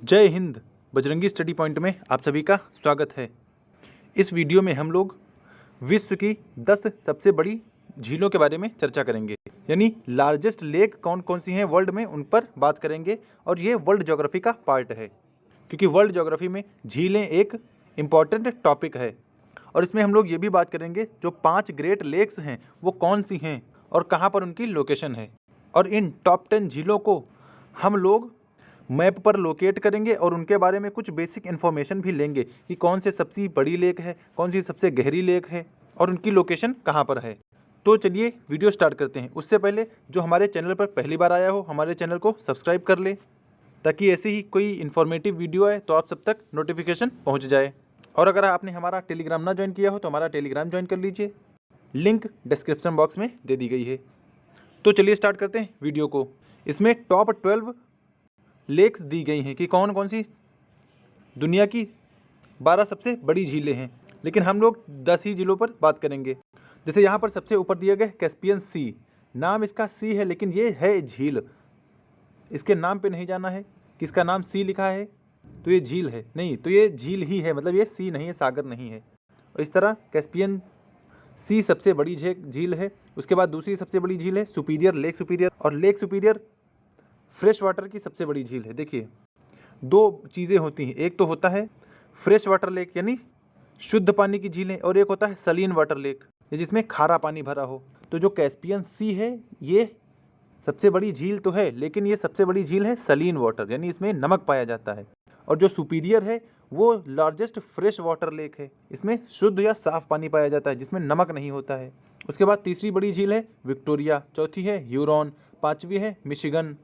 जय Hind. Bajrangi study point में आप सभी का स्वागत है। इस वीडियो में हम लोग विश्व की 10 सबसे बड़ी झीलों के बारे में चर्चा करेंगे, यानी लार्जेस्ट लेक कौन कौन सी हैं वर्ल्ड में, उन पर बात करेंगे। और ये वर्ल्ड ज्योग्राफी का पार्ट है, क्योंकि वर्ल्ड ज्योग्राफी में झीलें एक इम्पॉर्टेंट टॉपिक है। और इसमें हम लोग ये भी बात करेंगे जो 5 ग्रेट लेक्स हैं वो कौन सी हैं और कहाँ पर उनकी लोकेशन है। और इन टॉप 10 झीलों को हम लोग मैप पर लोकेट करेंगे और उनके बारे में कुछ बेसिक इन्फॉर्मेशन भी लेंगे कि कौन से सबसे बड़ी लेक है, कौन सी सबसे गहरी लेक है और उनकी लोकेशन कहाँ पर है। तो चलिए वीडियो स्टार्ट करते हैं। उससे पहले जो हमारे चैनल पर पहली बार आया हो, हमारे चैनल को सब्सक्राइब कर ले, ताकि ऐसी ही कोई इन्फॉर्मेटिव वीडियो आए तो आप सब तक नोटिफिकेशन पहुँच जाए। और अगर आपने हमारा टेलीग्राम ना ज्वाइन किया हो तो हमारा टेलीग्राम ज्वाइन कर लीजिए, लिंक डिस्क्रिप्शन बॉक्स में दे दी गई है। तो चलिए स्टार्ट करते हैं वीडियो को। इसमें टॉप 12 लेक्स दी गई हैं कि कौन कौन सी दुनिया की 12 सबसे बड़ी झीलें हैं, लेकिन हम लोग 10 ही झीलों पर बात करेंगे। जैसे यहाँ पर सबसे ऊपर दिया गया कैस्पियन सी, नाम इसका सी है लेकिन ये है झील। इसके नाम पे नहीं जाना है कि इसका नाम सी लिखा है तो ये झील है, नहीं, तो ये झील ही है, मतलब ये सी नहीं है, सागर नहीं है। और इस तरह कैस्पियन सी सबसे बड़ी झील है। उसके बाद दूसरी सबसे बड़ी झील है सुपीरियर, लेक सुपीरियर। और लेक सुपीरियर फ्रेश वाटर की सबसे बड़ी झील है। देखिए, दो चीज़ें होती हैं, एक तो होता है फ्रेश वाटर लेक यानी शुद्ध पानी की झीलें, और एक होता है सलीन वाटर लेक जिसमें खारा पानी भरा हो। तो जो कैस्पियन सी है ये सबसे बड़ी झील तो है, लेकिन ये सबसे बड़ी झील है सलीन वाटर, यानी इसमें नमक पाया जाता है। और जो सुपीरियर है वो लार्जेस्ट फ्रेश वाटर लेक है, इसमें शुद्ध या साफ पानी पाया जाता है जिसमें नमक नहीं होता है। उसके बाद तीसरी बड़ी झील है विक्टोरिया, चौथी है ह्यूरॉन, पाँचवीं है मिशिगन।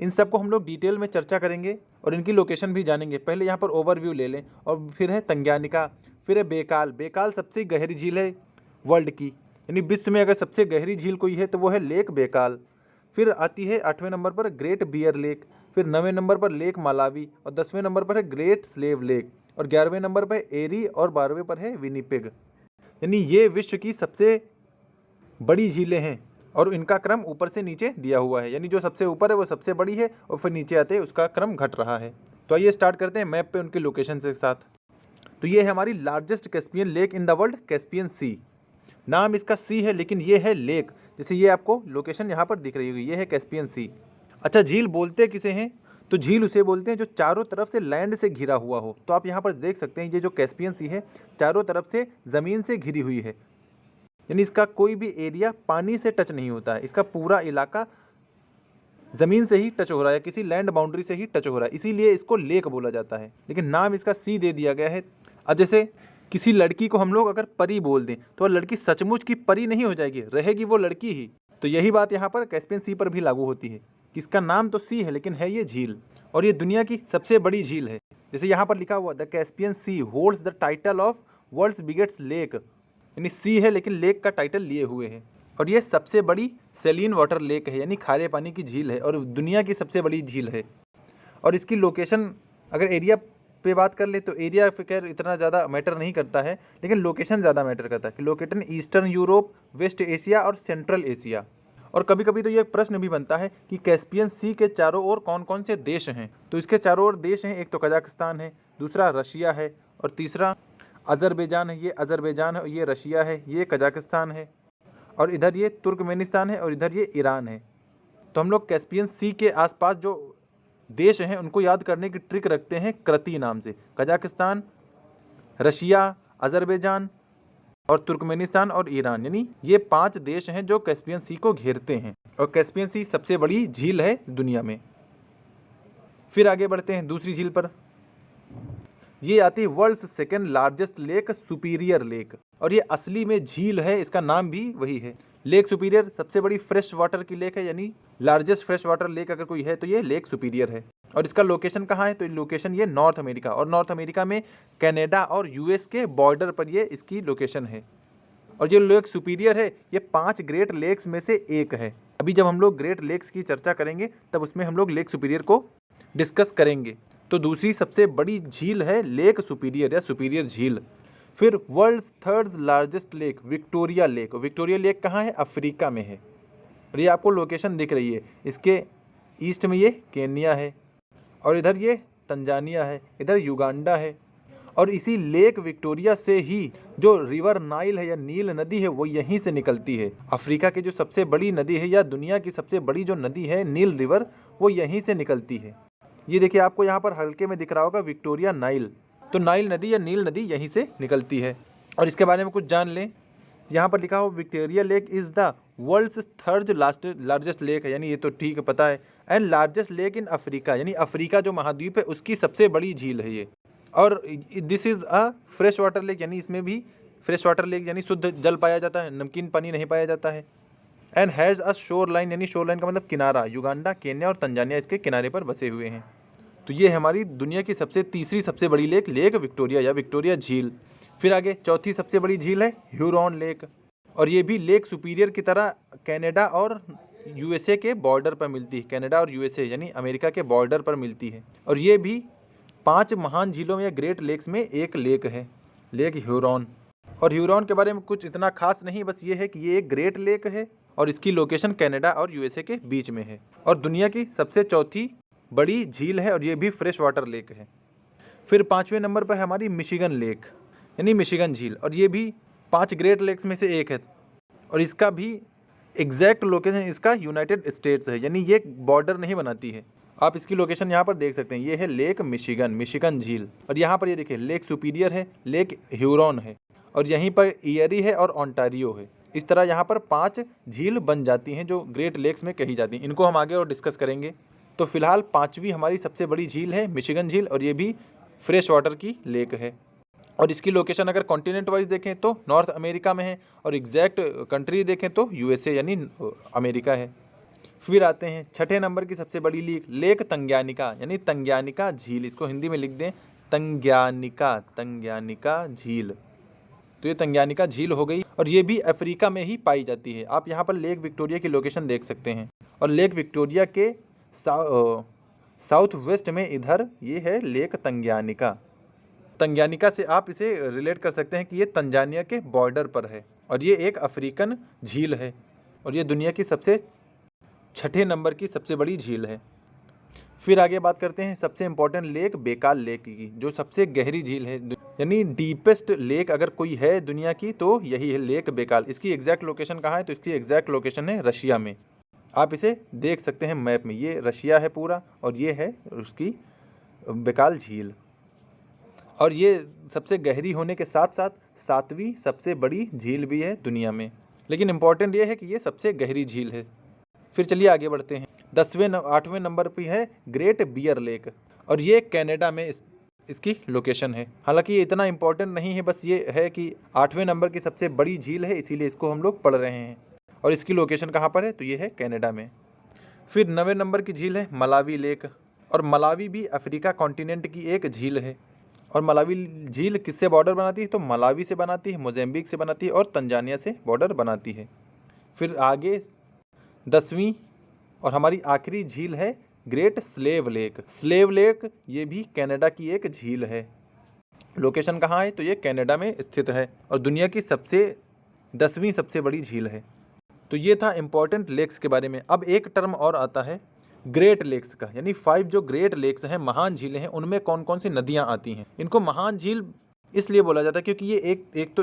इन सब को हम लोग डिटेल में चर्चा करेंगे और इनकी लोकेशन भी जानेंगे। पहले यहाँ पर ओवरव्यू ले लें। और फिर है तंग्यानिका, फिर है बेकाल। बेकाल सबसे गहरी झील है वर्ल्ड की, यानी विश्व में अगर सबसे गहरी झील कोई है तो वो है लेक बेकाल। फिर आती है 8वें नंबर पर ग्रेट बियर लेक, फिर 9वें नंबर पर लेक मालावी, और 10वें नंबर पर है ग्रेट स्लेव लेक, और 11वें नंबर पर एरी, और 12वें पर है विनीपेग। यानी ये विश्व की सबसे बड़ी झीलें हैं और इनका क्रम ऊपर से नीचे दिया हुआ है, यानी जो सबसे ऊपर है वो सबसे बड़ी है और फिर नीचे आते उसका क्रम घट रहा है। तो आइए स्टार्ट करते हैं मैप पे उनकी लोकेशन के साथ। तो ये है हमारी largest Caspian lake in the world, Caspian sea. नाम इसका सी है लेकिन ये है लेक, जैसे ये आपको लोकेशन यहाँ पर दिख रही होगी, ये है कैस्पियन सी। अच्छा, झील बोलते किसे हैं? तो झील उसे बोलते हैं जो चारों तरफ से लैंड से घिरा हुआ हो। तो आप यहाँ पर देख सकते हैं ये जो कैस्पियन सी है चारों तरफ से ज़मीन से घिरी हुई है, यानी इसका कोई भी एरिया पानी से टच नहीं होता है, इसका पूरा इलाका ज़मीन से ही टच हो रहा है, किसी लैंड बाउंड्री से ही टच हो रहा है, इसीलिए इसको लेक बोला जाता है, लेकिन नाम इसका सी दे दिया गया है। अब जैसे किसी लड़की को हम लोग अगर परी बोल दें तो वह लड़की सचमुच की परी नहीं हो जाएगी, रहेगी वो लड़की ही। तो यही बात यहाँ पर कैस्पियन सी पर भी लागू होती है कि इसका नाम तो सी है लेकिन है ये झील, और ये दुनिया की सबसे बड़ी झील है। जैसे यहाँ पर लिखा हुआ the Caspian sea holds the title of world's biggest lake, यानी सी है लेकिन लेक का टाइटल लिए हुए है। और ये सबसे बड़ी सेलिन वाटर लेक है, यानी खारे पानी की झील है और दुनिया की सबसे बड़ी झील है। और इसकी लोकेशन अगर एरिया पे बात कर ले तो एरिया फिर इतना ज़्यादा मैटर नहीं करता है, लेकिन लोकेशन ज़्यादा मैटर करता है कि located eastern Europe, west Asia और सेंट्रल एशिया। और कभी कभी तो ये प्रश्न भी बनता है कि कैस्पियन सी के चारों ओर कौन कौन से देश हैं। तो इसके चारों ओर देश हैं, एक तो कजाकिस्तान है, दूसरा रशिया है, और तीसरा अज़रबैजान है। ये अज़रबैजान है, ये रशिया है, ये कजाकिस्तान है, और इधर ये तुर्कमेनिस्तान है, और इधर ये ईरान है। तो हम लोग कैस्पियन सी के आसपास जो देश हैं उनको याद करने की ट्रिक रखते हैं कृति नाम से। कजाकिस्तान, रशिया, अज़रबैजान और तुर्कमेनिस्तान और ईरान, यानी ये 5 देश हैं जो कैस्पियन सी को घेरते हैं, और कैस्पियन सी सबसे बड़ी झील है दुनिया में। फिर आगे बढ़ते हैं दूसरी झील पर। ये आती है world's second largest lake, superior lake, और ये असली में झील है, इसका नाम भी वही है। लेक सुपीरियर सबसे बड़ी फ्रेश वाटर की लेक है, यानी लार्जेस्ट फ्रेश वाटर लेक अगर कोई है तो ये लेक सुपीरियर है। और इसका लोकेशन कहाँ है? तो लोकेशन ये नॉर्थ अमेरिका, और नॉर्थ अमेरिका में कनाडा और यूएस के बॉर्डर पर ये इसकी लोकेशन है। और ये लेक सुपीरियर है, ये 5 ग्रेट लेक्स में से एक है। अभी जब हम लोग ग्रेट लेक्स की चर्चा करेंगे तब उसमें हम लोग लेक सुपीरियर को डिस्कस करेंगे। तो दूसरी सबसे बड़ी झील है लेक सुपीरियर या सुपीरियर झील। फिर world's third largest lake, Victoria lake. Victoria lake कहाँ है? अफ्रीका में है, और ये आपको लोकेशन दिख रही है। इसके ईस्ट में ये केन्या है, और इधर ये तंजानिया है, इधर युगांडा है। और इसी लेक विक्टोरिया से ही जो रिवर नाइल है या नील नदी है वो यहीं से निकलती है। अफ्रीका की जो सबसे बड़ी नदी है या दुनिया की सबसे बड़ी जो नदी है नील रिवर, वो यहीं से निकलती है। ये देखिए आपको यहाँ पर हल्के में दिख रहा होगा विक्टोरिया नाइल, तो नाइल नदी या नील नदी यहीं से निकलती है। और इसके बारे में कुछ जान लें, यहाँ पर लिखा हो Victoria lake is the world's third largest lake है, यानी ये तो ठीक पता है। And largest lake in Africa, यानी अफ्रीका जो महाद्वीप है उसकी सबसे बड़ी झील है ये। और this is a fresh water lake, यानी इसमें भी फ्रेश वाटर लेक यानी शुद्ध जल पाया जाता है, नमकीन पानी नहीं पाया जाता है। And has a shore line, यानी शोर लाइन का मतलब किनारा, युगांडा, केन्या और तंजानिया इसके किनारे पर बसे हुए हैं। तो ये हमारी दुनिया की तीसरी सबसे बड़ी लेक, लेक विक्टोरिया या विक्टोरिया झील। फिर आगे चौथी सबसे बड़ी झील है ह्यूरॉन लेक, और ये भी लेक सुपीरियर की तरह कनाडा और यूएसए के बॉर्डर पर मिलती है। कनाडा और यूएसए यानी अमेरिका के बॉर्डर पर मिलती है। और ये भी 5 महान झीलों में या ग्रेट लेक्स में एक लेक है, लेक ह्यूरॉन। और ह्यूरॉन के बारे में कुछ इतना खास नहीं, बस ये है कि ये एक ग्रेट लेक है और इसकी लोकेशन कनाडा और यूएसए के बीच में है, और दुनिया की सबसे चौथी बड़ी झील है, और ये भी फ्रेश वाटर लेक है। फिर 5वें नंबर पर है हमारी मिशिगन लेक, यानी मिशिगन झील, और ये भी 5 ग्रेट लेक्स में से एक है। और इसका भी एग्जैक्ट लोकेशन इसका यूनाइटेड स्टेट्स है, यानी ये बॉर्डर नहीं बनाती है। आप इसकी लोकेशन यहाँ पर देख सकते हैं, ये है लेक मिशिगन, मिशिगन झील। और यहाँ पर ये देखिए लेक सुपीरियर है, लेक ह्यूरॉन है, और यहीं पर इयरी है और ओंटारियो है। इस तरह यहाँ पर 5 झील बन जाती हैं जो ग्रेट लेक्स में कही जाती हैं। इनको हम आगे और डिस्कस करेंगे। तो फिलहाल 5वीं हमारी सबसे बड़ी झील है मिशिगन झील, और ये भी फ्रेश वाटर की लेक है। और इसकी लोकेशन अगर कॉन्टिनेंट वाइज देखें तो नॉर्थ अमेरिका में है, और एग्जैक्ट कंट्री देखें तो यूएसए यानी अमेरिका है। फिर आते हैं 6ठे नंबर की सबसे बड़ी लेक तंग्यानिका, यानी तंग्यानिका झील। इसको हिंदी में लिख दें तंग्यानिका, तंग्यानिका झील। तो ये तंग्यानिका झील हो गई, और ये भी अफ्रीका में ही पाई जाती है। आप यहाँ पर लेक विक्टोरिया की लोकेशन देख सकते हैं, और लेक विक्टोरिया के साउथ वेस्ट में इधर ये है लेक तंग्यानिका। तंग्यानिका से आप इसे रिलेट कर सकते हैं कि ये तंजानिया के बॉर्डर पर है, और ये एक अफ्रीकन झील है, और ये दुनिया की 6ठे नंबर की सबसे बड़ी झील है। फिर आगे बात करते हैं सबसे इम्पोर्टेंट लेक बेकाल लेक की, जो सबसे गहरी झील है, यानी डीपेस्ट लेक अगर कोई है दुनिया की तो यही है लेक बेकाल। इसकी एग्जैक्ट लोकेशन कहाँ है, तो इसकी एग्जैक्ट लोकेशन है रशिया में। आप इसे देख सकते हैं मैप में, ये रशिया है पूरा, और ये है उसकी बेकाल झील। और ये सबसे गहरी होने के साथ साथ 7वीं सबसे बड़ी झील भी है दुनिया में, लेकिन इम्पॉर्टेंट ये है कि ये सबसे गहरी झील है। फिर चलिए आगे बढ़ते हैं। 8वें नंबर पे है ग्रेट बियर लेक, और ये कनाडा में इसकी लोकेशन है। हालांकि ये इतना इम्पोर्टेंट नहीं है, बस ये है कि 8वें नंबर की सबसे बड़ी झील है, इसीलिए इसको हम लोग पढ़ रहे हैं। और इसकी लोकेशन कहाँ पर है, तो ये है कनाडा में। फिर 9वें नंबर की झील है मलावी लेक, और मलावी भी अफ्रीका कॉन्टिनेंट की एक झील है। और मलावी झील किससे बॉर्डर बनाती है, तो मलावी से बनाती है, मोज़ेम्बिक से बनाती है, और तंजानिया से बॉर्डर बनाती है। फिर आगे 10वीं और हमारी आखिरी झील है great slave lake. Slave lake ये भी कनाडा की एक झील है। लोकेशन कहाँ है, तो ये कनाडा में स्थित है, और दुनिया की 10वीं सबसे बड़ी झील है। तो ये था इम्पोर्टेंट लेक्स के बारे में। अब एक टर्म और आता है ग्रेट लेक्स का, यानी 5 जो ग्रेट लेक्स हैं, महान झीलें हैं, उनमें कौन कौन सी नदियाँ आती हैं। इनको महान झील इसलिए बोला जाता है क्योंकि ये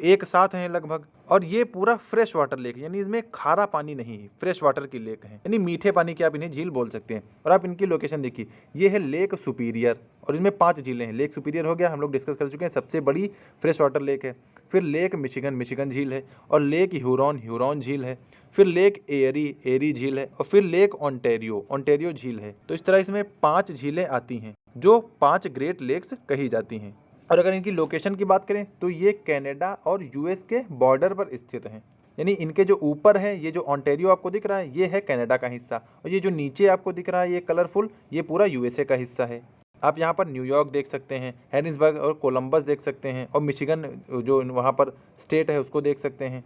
एक साथ हैं लगभग, और ये पूरा फ्रेश वाटर लेक, यानी इसमें खारा पानी नहीं है, फ्रेश वाटर की लेक है, यानी मीठे पानी की आप इन्हें झील बोल सकते हैं। और आप इनकी लोकेशन देखिए, ये है लेक सुपीरियर, और इसमें 5 झीलें हैं। लेक सुपीरियर हो गया, हम लोग डिस्कस कर चुके हैं, सबसे बड़ी फ्रेश वाटर लेक है। फिर लेक मिशिगन, मिशिगन झील है, और लेक ह्यूरॉन, ह्यूरॉन झील है। फिर लेक एरी, एरी झील है, और फिर लेक ओंटारियो, ओंटारियो झील है। तो इस तरह इसमें 5 झीलें आती हैं जो 5 ग्रेट लेक्स कही जाती हैं। और अगर इनकी लोकेशन की बात करें तो ये कनाडा और यूएस के बॉर्डर पर स्थित हैं, यानी इनके जो ऊपर है, ये जो ओंटारियो आपको दिख रहा है, ये है कनाडा का हिस्सा, और ये जो नीचे आपको दिख रहा है ये कलरफुल, ये पूरा यूएसए का हिस्सा है। आप यहाँ पर न्यूयॉर्क देख सकते हैं, हैरिसबर्ग और कोलंबस देख सकते हैं, और मिशिगन जो वहाँ पर स्टेट है उसको देख सकते हैं।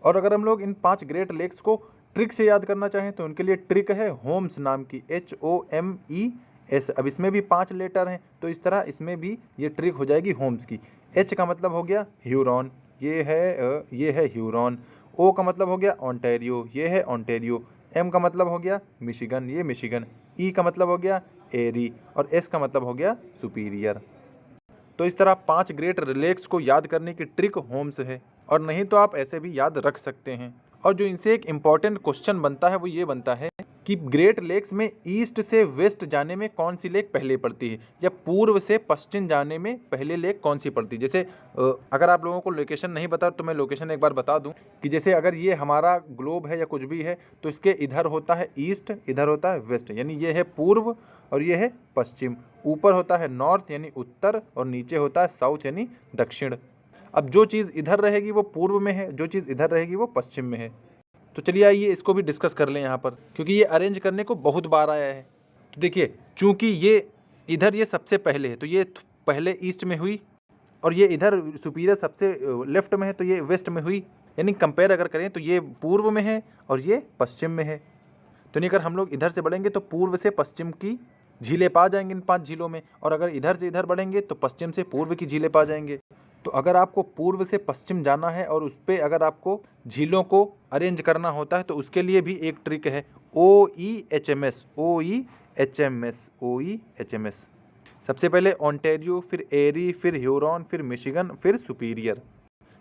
और अगर हम लोग इन 5 ग्रेट लेक्स को ट्रिक से याद करना चाहें तो उनके लिए ट्रिक है होम्स नाम की, HOMES। अब इसमें भी 5 लेटर हैं, तो इस तरह इसमें भी ये ट्रिक हो जाएगी होम्स की। H का मतलब हो गया ह्यूरॉन, ये है ह्यूरॉन। O का मतलब हो गया ओंटारियो, ये है ओंटारियो। M का मतलब हो गया मिशिगन, ये मिशिगन। E का मतलब हो गया एरी, और एस का मतलब हो गया सुपीरियर। तो इस तरह 5 ग्रेट लेक्स को याद करने की ट्रिक होम्स है, और नहीं तो आप ऐसे भी याद रख सकते हैं। और जो इनसे एक इम्पॉर्टेंट क्वेश्चन बनता है वो ये बनता है कि ग्रेट लेक्स में ईस्ट से वेस्ट जाने में कौन सी लेक पहले पड़ती है, या पूर्व से पश्चिम जाने में पहले लेक कौन सी पड़ती है। जैसे अगर आप लोगों को लोकेशन नहीं पता तो मैं लोकेशन एक बार बता दूं कि जैसे अगर ये हमारा ग्लोब है या कुछ भी है तो इसके इधर होता है ईस्ट, इधर होता है वेस्ट, यानी ये है पूर्व और ये है पश्चिम। ऊपर होता है नॉर्थ यानी उत्तर, और नीचे होता है साउथ यानी दक्षिण। अब जो चीज़ इधर रहेगी वो पूर्व में है, जो चीज़ इधर रहेगी वो पश्चिम में है। तो चलिए आइए इसको भी डिस्कस कर लें यहाँ पर, क्योंकि ये अरेंज करने को बहुत बार आया है। तो देखिए, चूंकि ये इधर ये सबसे पहले है तो ये पहले ईस्ट में हुई, और ये इधर सुपीरियर सबसे लेफ्ट में है तो ये वेस्ट में हुई। यानी कंपेयर अगर करें तो ये पूर्व में है और ये पश्चिम में है। तो नहीं, अगर हम लोग इधर से बढ़ेंगे तो पूर्व से पश्चिम की झीलें पा जाएंगे इन 5 झीलों में, और अगर इधर से इधर बढ़ेंगे तो पश्चिम से पूर्व की झीलें पा जाएंगे। तो अगर आपको पूर्व से पश्चिम जाना है और उस पर अगर आपको झीलों को अरेंज करना होता है तो उसके लिए भी एक ट्रिक है, OEHMS। OEHMS OEHMS। सबसे पहले ओंटारियो, फिर एरी, फिर ह्यूरॉन, फिर मिशिगन, फिर सुपीरियर।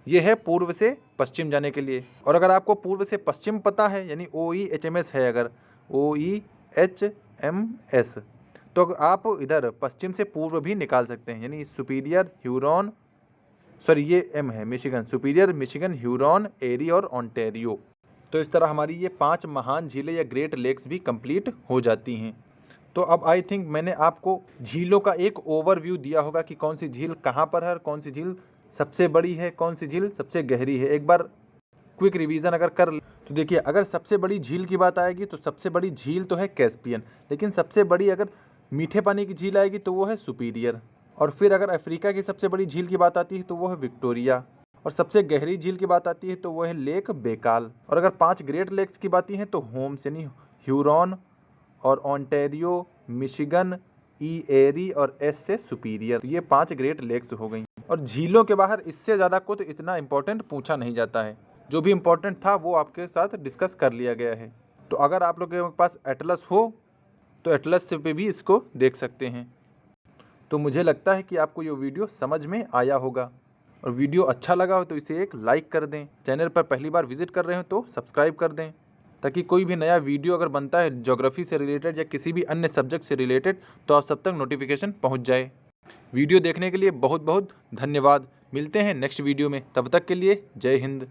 ये है पूर्व से पश्चिम जाने के लिए। और अगर आपको पूर्व से पश्चिम पता है यानी OEHMS है, अगर OEHMS, तो आप इधर पश्चिम से पूर्व भी निकाल सकते हैं, यानी सुपीरियर, ह्यूरॉन, सॉरी ये एम है, मिशिगन, सुपीरियर, मिशिगन, ह्यूरॉन, एरी और ओंटारियो। तो इस तरह हमारी ये 5 महान झीलें या ग्रेट लेक्स भी कंप्लीट हो जाती हैं। तो अब आई थिंक मैंने आपको झीलों का एक ओवरव्यू दिया होगा कि कौन सी झील कहाँ पर है, और कौन सी झील सबसे बड़ी है, कौन सी झील सबसे गहरी है। एक बार क्विक रिवीजन अगर कर तो देखिए, अगर सबसे बड़ी झील की बात आएगी तो सबसे बड़ी झील तो है कैस्पियन, लेकिन सबसे बड़ी अगर मीठे पानी की झील आएगी तो वो है सुपीरियर। और फिर अगर अफ्रीका की सबसे बड़ी झील की बात आती है तो वो है विक्टोरिया। और सबसे गहरी झील की बात आती है तो वो है लेक बेकाल। और अगर 5 ग्रेट लेक्स की बातें हैं तो होम्स यानी ह्यूरॉन और ओंटारियो, मिशिगन, एरी और एस से सुपीरियर, ये 5 ग्रेट लेक्स हो गई। और झीलों के बाहर इससे ज़्यादा कुछ इतना इंपॉर्टेंट पूछा नहीं जाता है, जो भी इम्पोर्टेंट था वो आपके साथ डिस्कस कर लिया गया है। तो अगर आप लोगों के पास एटलस हो तो एटलस पे भी इसको देख सकते हैं। तो मुझे लगता है कि आपको ये वीडियो समझ में आया होगा, और वीडियो अच्छा लगा हो तो इसे एक लाइक कर दें। चैनल पर पहली बार विजिट कर रहे हो तो सब्सक्राइब कर दें, ताकि कोई भी नया वीडियो अगर बनता है ज्योग्राफी से रिलेटेड या किसी भी अन्य सब्जेक्ट से रिलेटेड तो आप सब तक नोटिफिकेशन पहुंच जाए। वीडियो देखने के लिए बहुत बहुत धन्यवाद। मिलते हैं नेक्स्ट वीडियो में, तब तक के लिए जय हिंद।